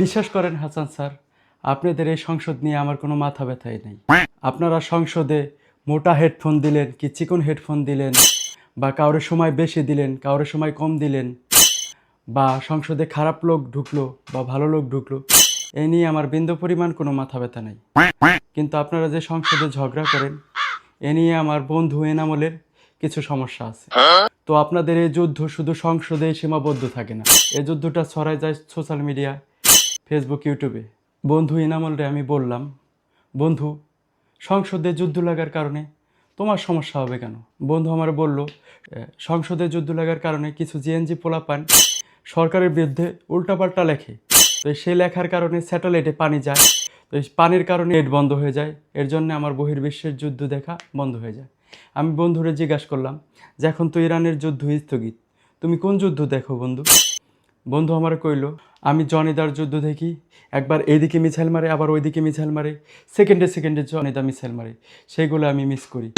বিশ্বাস করেন হাসান স্যার, আপনাদের এই সংসদ নিয়ে আমার কোনো মাথা ব্যথাই নেই। আপনারা সংসদে মোটা হেডফোন দিলেন কি চিকন হেডফোন দিলেন, বা কারোর সময় বেশি দিলেন কারোর সময় কম দিলেন, বা সংসদে খারাপ লোক ঢুকলো বা ভালো লোক ঢুকলো, এই নিয়ে আমার বিন্দু পরিমাণ কোনো মাথা ব্যথা নেই। কিন্তু আপনারা যে সংসদে ঝগড়া করেন, এ নিয়ে আমার বন্ধু এনামলের কিছু সমস্যা আছে। তো আপনাদের এই যুদ্ধ শুধু সংসদেই সীমাবদ্ধ থাকে না, এই যুদ্ধটা ছড়ায় যায় সোশ্যাল মিডিয়া, ফেসবুক, ইউটিউবে। বন্ধু ইনামলরে আমি বললাম, বন্ধু, সংসদে যুদ্ধ লাগার কারণে তোমার সমস্যা হবে কেন? বন্ধু আমার বলল, সংসদে যুদ্ধ লাগার কারণে কিছু জিএনজি পোলাপান সরকারের বিরুদ্ধে উল্টাপাল্টা লেখে। তো সেই লেখার কারণে স্যাটেলাইটে পানি যায়, তো এই পানির কারণে নেট বন্ধ হয়ে যায়, এর জন্য আমার বহির্বিশ্বের যুদ্ধ দেখা বন্ধ হয়ে যায়। আমি বন্ধুরে জিজ্ঞাসা করলাম যে এখন তো ইরানের যুদ্ধ স্থগিত, তুমি কোন যুদ্ধ দেখো বন্ধু? বন্ধু আমার কইল, আমি জনিদার যুদ্ধ দেখি, একবার এইদিকে মিসাইল মারে আবার ওইদিকে মিসাইল মারে, সেকেন্ডে সেকেন্ডে জনিদা মিসাইল মারে, সেগুলো আমি মিস করি।